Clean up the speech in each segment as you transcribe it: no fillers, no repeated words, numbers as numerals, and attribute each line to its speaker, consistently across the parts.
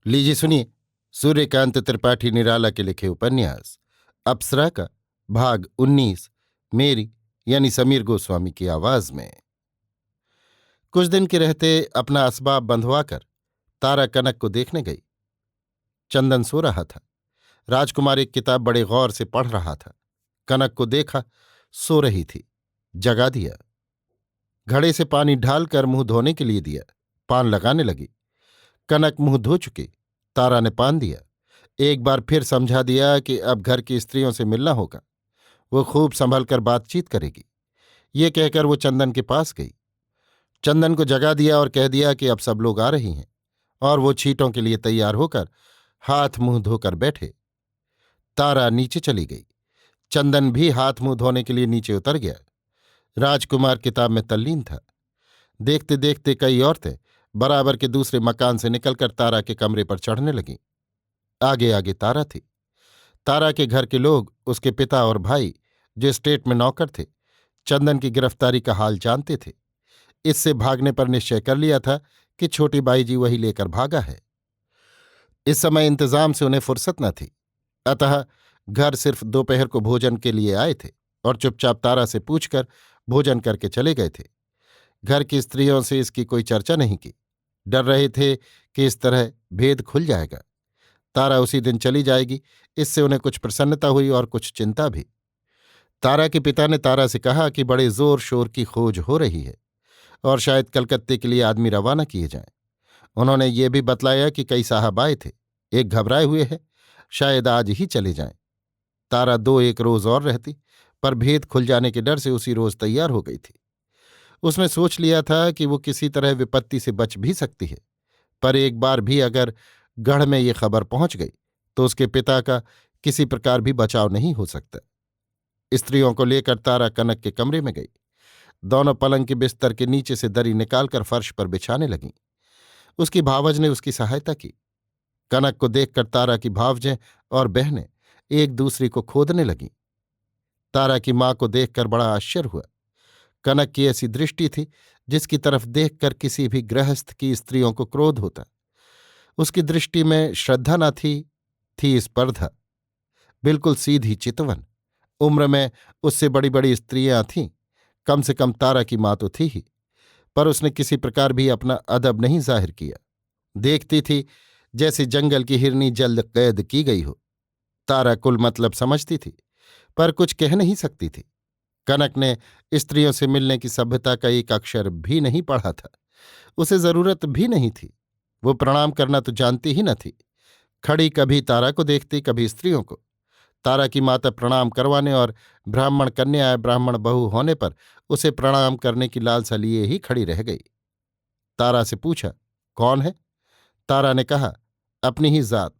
Speaker 1: लीजिए सुनिए। सूर्यकांत त्रिपाठी निराला के लिखे उपन्यास अप्सरा का भाग 19 मेरी यानी समीर गोस्वामी की आवाज में। कुछ दिन के रहते अपना असबाब बंधवाकर तारा कनक को देखने गई। चंदन सो रहा था। राजकुमार एक किताब बड़े गौर से पढ़ रहा था। कनक को देखा, सो रही थी। जगा दिया। घड़े से पानी ढालकर मुंह धोने के लिए दिया। पान लगाने लगी। कनक मुंह धो चुकी। तारा ने पान दिया। एक बार फिर समझा दिया कि अब घर की स्त्रियों से मिलना होगा। वो खूब संभल कर बातचीत करेगी। ये कहकर वो चंदन के पास गई। चंदन को जगा दिया और कह दिया कि अब सब लोग आ रही हैं और वो छींटों के लिए तैयार होकर हाथ मुंह धोकर बैठे। तारा नीचे चली गई। चंदन भी हाथ मुंह धोने के लिए नीचे उतर गया। राजकुमार किताब में तल्लीन था। देखते देखते कई औरतें बराबर के दूसरे मकान से निकलकर तारा के कमरे पर चढ़ने लगीं। आगे आगे तारा थी। तारा के घर के लोग, उसके पिता और भाई जो स्टेट में नौकर थे, चंदन की गिरफ्तारी का हाल जानते थे। इससे भागने पर निश्चय कर लिया था कि छोटी बाई जी वही लेकर भागा है। इस समय इंतजाम से उन्हें फुर्सत न थी, अतः घर सिर्फ दोपहर को भोजन के लिए आए थे और चुपचाप तारा से पूछकर भोजन करके चले गए थे। घर की स्त्रियों से इसकी कोई चर्चा नहीं की। डर रहे थे कि इस तरह भेद खुल जाएगा। तारा उसी दिन चली जाएगी, इससे उन्हें कुछ प्रसन्नता हुई और कुछ चिंता भी। तारा के पिता ने तारा से कहा कि बड़े जोर शोर की खोज हो रही है और शायद कलकत्ते के लिए आदमी रवाना किए जाएं। उन्होंने ये भी बतलाया कि कई साहब आए थे, एक घबराए हुए हैं, शायद आज ही चले जाएं। तारा 2-1 रोज और रहती, पर भेद खुल जाने के डर से उसी रोज तैयार हो गई थी। उसने सोच लिया था कि वो किसी तरह विपत्ति से बच भी सकती है, पर एक बार भी अगर गढ़ में ये खबर पहुंच गई तो उसके पिता का किसी प्रकार भी बचाव नहीं हो सकता। स्त्रियों को लेकर तारा कनक के कमरे में गई। दोनों पलंग के बिस्तर के नीचे से दरी निकालकर फर्श पर बिछाने लगीं। उसकी भावज ने उसकी सहायता की। कनक को देखकर तारा की भावजें और बहनें एक दूसरी को खोदने लगीं। तारा की मां को देखकर बड़ा आश्चर्य हुआ। कनक की ऐसी दृष्टि थी जिसकी तरफ देखकर किसी भी गृहस्थ की स्त्रियों को क्रोध होता। उसकी दृष्टि में श्रद्धा न थी स्पर्धा। बिल्कुल सीधी चितवन। उम्र में उससे बड़ी बड़ी स्त्रियां थीं, कम से कम तारा की मां तो थी ही, पर उसने किसी प्रकार भी अपना अदब नहीं जाहिर किया। देखती थी जैसे जंगल की हिरनी जल्द कैद की गई हो। तारा कुल मतलब समझती थी, पर कुछ कह नहीं सकती थी। कनक ने स्त्रियों से मिलने की सभ्यता का एक अक्षर भी नहीं पढ़ा था। उसे जरूरत भी नहीं थी। वो प्रणाम करना तो जानती ही न थी। खड़ी कभी तारा को देखती, कभी स्त्रियों को। तारा की माता प्रणाम करवाने और ब्राह्मण कन्या या ब्राह्मण बहू होने पर उसे प्रणाम करने की लालसा लिए ही खड़ी रह गई। तारा से पूछा, कौन है? तारा ने कहा, अपनी ही जात।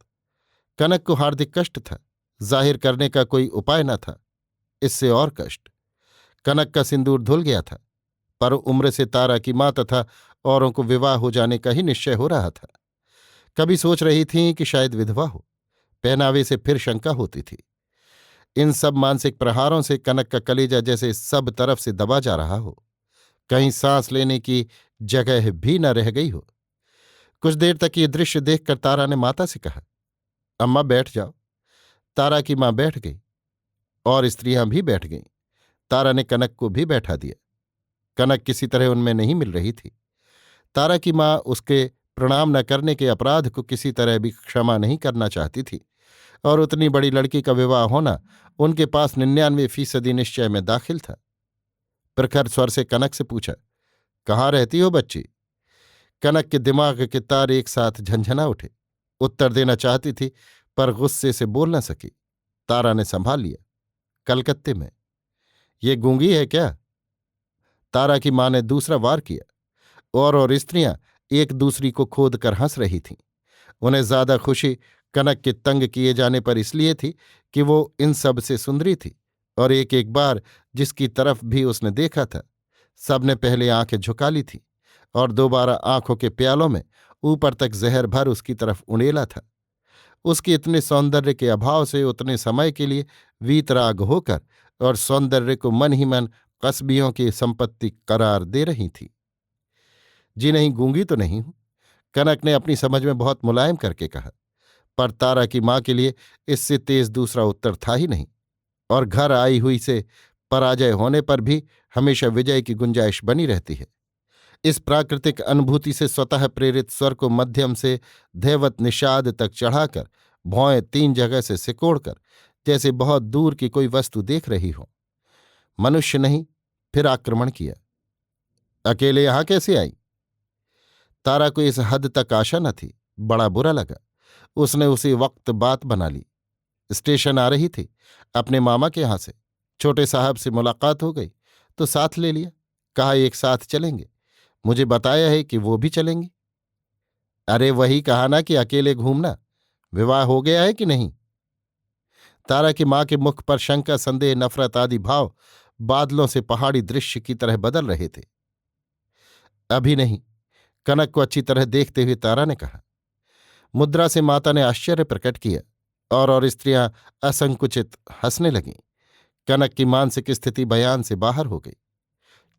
Speaker 1: कनक को हार्दिक कष्ट था। जाहिर करने का कोई उपाय न था। इससे और कष्ट। कनक का सिंदूर धुल गया था, पर उम्र से तारा की मां तथा औरों को विवाह हो जाने का ही निश्चय हो रहा था। कभी सोच रही थीं कि शायद विधवा हो। पहनावे से फिर शंका होती थी। इन सब मानसिक प्रहारों से कनक का कलेजा जैसे सब तरफ से दबा जा रहा हो। कहीं सांस लेने की जगह भी न रह गई हो। कुछ देर तक ये दृश्य देखकर तारा ने माता से कहा, अम्मा बैठ जाओ। तारा की मां बैठ गई और स्त्रियां भी बैठ गईं। तारा ने कनक को भी बैठा दिया। कनक किसी तरह उनमें नहीं मिल रही थी। तारा की मां उसके प्रणाम न करने के अपराध को किसी तरह भी क्षमा नहीं करना चाहती थी, और उतनी बड़ी लड़की का विवाह होना उनके पास 99% निश्चय में दाखिल था। प्रखर स्वर से कनक से पूछा, कहाँ रहती हो बच्ची? कनक के दिमाग के तार एक साथ झंझना उठे। उत्तर देना चाहती थी, पर गुस्से से बोल न सकी। तारा ने संभाल लिया, कलकत्ते में। ये गूंगी है क्या? तारा की मां ने दूसरा वार किया। और स्त्रियां एक दूसरी को खोद कर हंस रही थीं। उन्हें ज्यादा खुशी कनक के तंग किए जाने पर इसलिए थी कि वो इन सब से सुंदरी थी, और एक एक बार जिसकी तरफ भी उसने देखा था, सबने पहले आंखें झुका ली थी और दोबारा आंखों के प्यालों में ऊपर तक जहर भर उसकी तरफ उड़ेला था। उसके इतने सौंदर्य के अभाव से उतने समय के लिए वीतराग होकर और सौंदर्य को मन ही मन कस्बियों की संपत्ति करार दे रही थी। जी नहीं, गूंगी तो नहीं हूं। कनक ने अपनी समझ में बहुत मुलायम करके कहा। पर तारा की मां के लिए इससे तेज दूसरा उत्तर था ही नहीं, और घर आई हुई से पराजय होने पर भी हमेशा विजय की गुंजाइश बनी रहती है। इस प्राकृतिक अनुभूति से स्वतः प्रेरित स्वर को मध्यम से धैवत निषाद तक चढ़ाकर भौएं 3 जगह से सिकोड़कर जैसे बहुत दूर की कोई वस्तु देख रही हो। मनुष्य नहीं, फिर आक्रमण किया। अकेले यहां कैसे आई? तारा को इस हद तक आशा न थी। बड़ा बुरा लगा। उसने उसी वक्त बात बना ली। स्टेशन आ रही थी अपने मामा के यहां से। छोटे साहब से मुलाकात हो गई तो साथ ले लिया। कहा एक साथ चलेंगे। मुझे बताया है कि वो भी चलेंगे। अरे वही कहा ना कि अकेले घूमना। विवाह हो गया है कि नहीं? तारा की मां के मुख पर शंका, संदेह, नफरत आदि भाव बादलों से पहाड़ी दृश्य की तरह बदल रहे थे। अभी नहीं, कनक को अच्छी तरह देखते हुए तारा ने कहा। मुद्रा से माता ने आश्चर्य प्रकट किया और स्त्रियां असंकुचित हंसने लगीं। कनक की मानसिक स्थिति बयान से बाहर हो गई।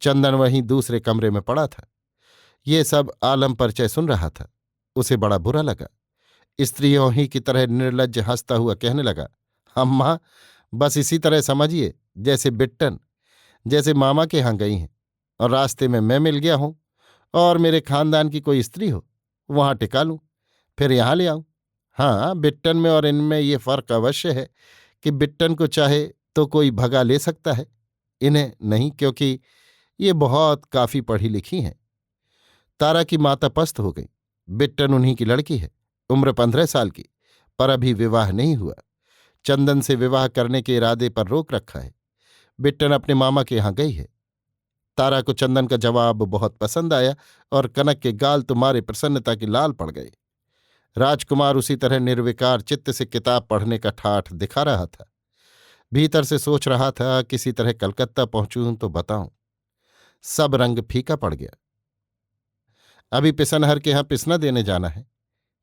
Speaker 1: चंदन वहीं दूसरे कमरे में पड़ा था। ये सब आलम परिचय सुन रहा था। उसे बड़ा बुरा लगा। स्त्रियों ही की तरह निर्लज्ज हंसता हुआ कहने लगा, अम्मा, बस इसी तरह समझिए जैसे बिट्टन, जैसे मामा के यहां गई हैं और रास्ते में मैं मिल गया हूं और मेरे खानदान की कोई स्त्री हो, वहां टिका लूं, फिर यहां ले आऊं। हाँ, बिट्टन में और इनमें ये फर्क अवश्य है कि बिट्टन को चाहे तो कोई भगा ले सकता है, इन्हें नहीं, क्योंकि ये बहुत काफी पढ़ी लिखी हैं। तारा की माता पस्त हो गई। बिट्टन उन्हीं की लड़की है, उम्र 15 साल की, पर अभी विवाह नहीं हुआ। चंदन से विवाह करने के इरादे पर रोक रखा है। बिट्टन अपने मामा के यहां गई है। तारा को चंदन का जवाब बहुत पसंद आया और कनक के गाल तो मारे प्रसन्नता की लाल पड़ गए। राजकुमार उसी तरह निर्विकार चित्त से किताब पढ़ने का ठाठ दिखा रहा था। भीतर से सोच रहा था किसी तरह कलकत्ता पहुंचूं तो बताऊं। सब रंग फीका पड़ गया। अभी पिसनहर के यहां पिसना देने जाना है,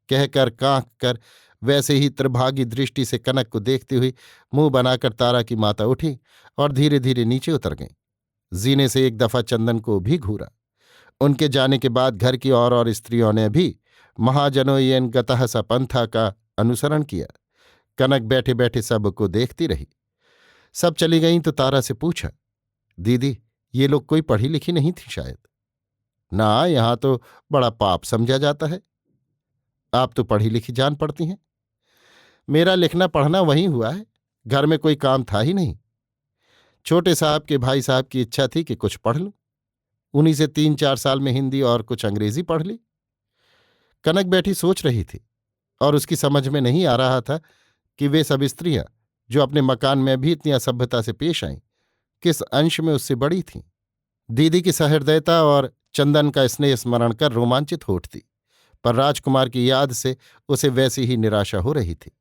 Speaker 1: कहकर कांख कर वैसे ही त्रिभागी दृष्टि से कनक को देखती हुई मुंह बनाकर तारा की माता उठी और धीरे धीरे नीचे उतर गईं। जीने से एक दफा चंदन को भी घूरा। उनके जाने के बाद घर की और स्त्रियों ने भी महाजनोयन गतः सा पंथा का अनुसरण किया। कनक बैठे बैठे सबको देखती रही। सब चली गईं तो तारा से पूछा, दीदी, ये लोग कोई पढ़ी लिखी नहीं थी शायद? ना, यहां तो बड़ा पाप समझा जाता है। आप तो पढ़ी लिखी जान पड़ती हैं। मेरा लिखना पढ़ना वहीं हुआ है, घर में कोई काम था ही नहीं। छोटे साहब के भाई साहब की इच्छा थी कि कुछ पढ़ लूं, उन्हीं से 3-4 साल में हिंदी और कुछ अंग्रेजी पढ़ ली। कनक बैठी सोच रही थी और उसकी समझ में नहीं आ रहा था कि वे सब स्त्रियां जो अपने मकान में भी इतनी असभ्यता से पेश आईं, किस अंश में उससे बड़ी थीं। दीदी की सहृदयता और चंदन का स्नेह स्मरण कर रोमांचित हो उठती, पर राजकुमार की याद से उसे वैसी ही निराशा हो रही थी।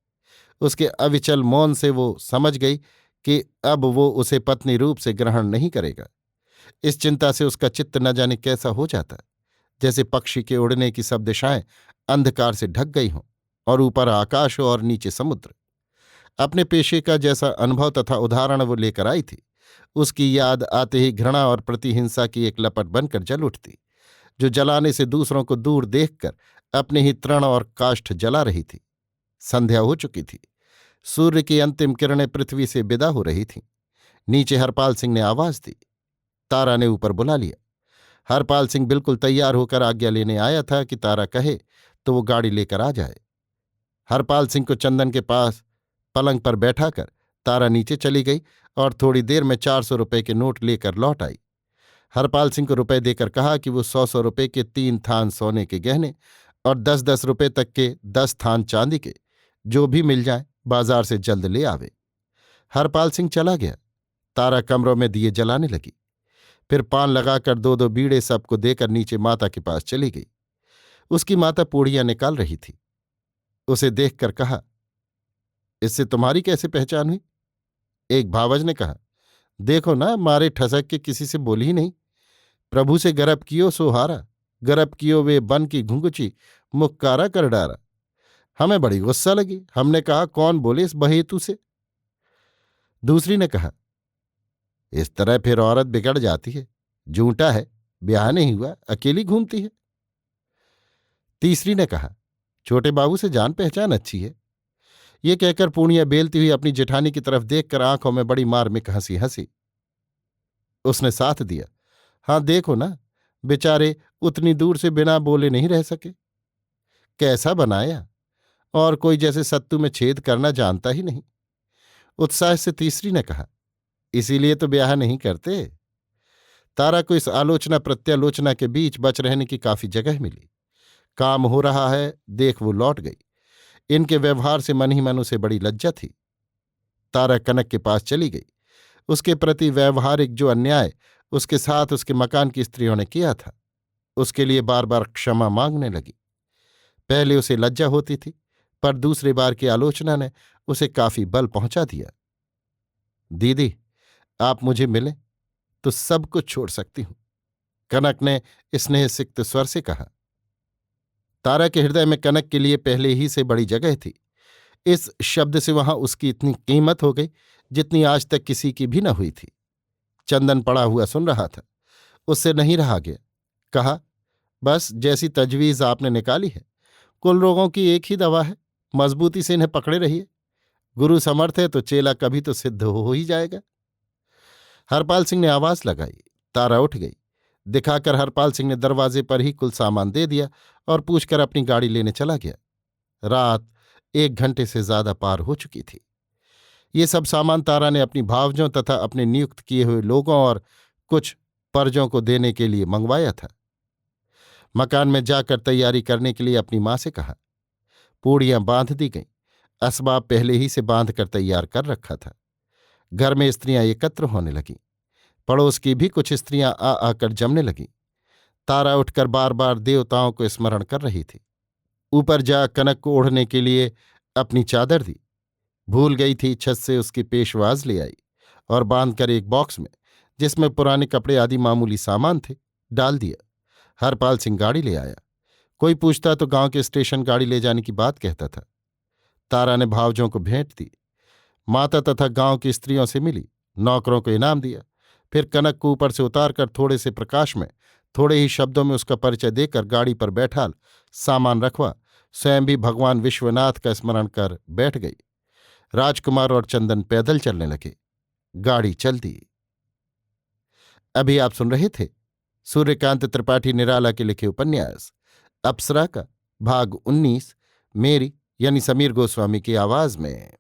Speaker 1: उसके अविचल मौन से वो समझ गई कि अब वो उसे पत्नी रूप से ग्रहण नहीं करेगा। इस चिंता से उसका चित्त न जाने कैसा हो जाता, जैसे पक्षी के उड़ने की सब दिशाएं अंधकार से ढक गई हों और ऊपर आकाश हो और नीचे समुद्र। अपने पेशे का जैसा अनुभव तथा उदाहरण वो लेकर आई थी, उसकी याद आते ही घृणा और प्रतिहिंसा की एक लपट बनकर जल उठती, जो जलाने से दूसरों को दूर देखकर अपने ही तृण और काष्ठ जला रही थी। संध्या हो चुकी थी। सूर्य की अंतिम किरणें पृथ्वी से विदा हो रही थीं। नीचे हरपाल सिंह ने आवाज दी। तारा ने ऊपर बुला लिया। हरपाल सिंह बिल्कुल तैयार होकर आज्ञा लेने आया था कि तारा कहे तो वो गाड़ी लेकर आ जाए। हरपाल सिंह को चंदन के पास पलंग पर बैठाकर तारा नीचे चली गई और थोड़ी देर में 400 रुपए के नोट लेकर लौट आई। हरपाल सिंह को रुपए देकर कहा कि वो 100-100 रुपए के 3 थान सोने के गहने और 10-10 रुपए तक के 10 थान चांदी के जो भी मिल जाए बाजार से जल्द ले आवे। हरपाल सिंह चला गया। तारा कमरों में दिए जलाने लगी। फिर पान लगाकर 2-2 बीड़े सबको देकर नीचे माता के पास चली गई। उसकी माता पूड़ियां निकाल रही थी। उसे देखकर कहा, इससे तुम्हारी कैसे पहचान हुई? एक भावज ने कहा, देखो ना, मारे ठसक के किसी से बोली ही नहीं। प्रभु से गरब कियो सो हारा, गरब कियो वे बन की घुंघुची, मुख कारा कर डारा। हमें बड़ी गुस्सा लगी। हमने कहा, कौन बोले इस बहेतु से? दूसरी ने कहा, इस तरह फिर औरत बिगड़ जाती है। जूठा है, ब्याह नहीं हुआ, अकेली घूमती है। तीसरी ने कहा, छोटे बाबू से जान पहचान अच्छी है। ये कहकर पूर्णिया बेलती हुई अपनी जेठानी की तरफ देखकर आंखों में बड़ी मार्मिक हंसी हंसी। उसने साथ दिया, हां देखो ना, बेचारे उतनी दूर से बिना बोले नहीं रह सके। कैसा बनाया, और कोई जैसे सत्तू में छेद करना जानता ही नहीं। उत्साह से तीसरी ने कहा, इसीलिए तो ब्याह नहीं करते। तारा को इस आलोचना प्रत्यालोचना के बीच बच रहने की काफी जगह मिली। काम हो रहा है देख वो लौट गई। इनके व्यवहार से मन ही मन उसे बड़ी लज्जा थी। तारा कनक के पास चली गई। उसके प्रति व्यवहारिक जो अन्याय उसके साथ उसके मकान की स्त्रियों ने किया था, उसके लिए बार बार क्षमा मांगने लगी। पहले उसे लज्जा होती थी, पर दूसरी बार की आलोचना ने उसे काफी बल पहुंचा दिया। दीदी, आप मुझे मिलें तो सब कुछ छोड़ सकती हूं, कनक ने स्नेह सिक्त स्वर से कहा। तारा के हृदय में कनक के लिए पहले ही से बड़ी जगह थी। इस शब्द से वहां उसकी इतनी कीमत हो गई जितनी आज तक किसी की भी न हुई थी। चंदन पड़ा हुआ सुन रहा था, उससे नहीं रहा गया। कहा, बस जैसी तजवीज आपने निकाली है, कुल रोगों की एक ही दवा है, मजबूती से इन्हें पकड़े रहिए। गुरु समर्थ है तो चेला कभी तो सिद्ध हो ही जाएगा। हरपाल सिंह ने आवाज लगाई। तारा उठ गई। दिखाकर हरपाल सिंह ने दरवाजे पर ही कुल सामान दे दिया और पूछकर अपनी गाड़ी लेने चला गया। रात 1 घंटे से ज्यादा पार हो चुकी थी। ये सब सामान तारा ने अपनी भावजों तथा अपने नियुक्त किए हुए लोगों और कुछ परजों को देने के लिए मंगवाया था। मकान में जाकर तैयारी करने के लिए अपनी मां से कहा। पूड़ियां बांध दी गईं। असबाब पहले ही से बांध कर तैयार कर रखा था। घर में स्त्रियां एकत्र होने लगीं। पड़ोस की भी कुछ स्त्रियां आ आकर जमने लगीं। तारा उठकर बार बार देवताओं को स्मरण कर रही थी। ऊपर जा कनक को ओढ़ने के लिए अपनी चादर दी। भूल गई थी, छत से उसकी पेशवाज ले आई और बांधकर एक बॉक्स में, जिसमें पुराने कपड़े आदि मामूली सामान थे, डाल दिया। हरपाल सिंह गाड़ी ले आया। कोई पूछता तो गांव के स्टेशन गाड़ी ले जाने की बात कहता था। तारा ने भावजों को भेंट दी, माता तथा गांव की स्त्रियों से मिली, नौकरों को इनाम दिया। फिर कनक को ऊपर से उतारकर थोड़े से प्रकाश में, थोड़े ही शब्दों में उसका परिचय देकर गाड़ी पर बैठाल, सामान रखवा, स्वयं भी भगवान विश्वनाथ का स्मरण कर बैठ गई। राजकुमार और चंदन पैदल चलने लगे। गाड़ी चल दी। अभी आप सुन रहे थे सूर्यकांत त्रिपाठी निराला के लिखे उपन्यास अप्सरा का भाग 19, मेरी यानी समीर गोस्वामी की आवाज में।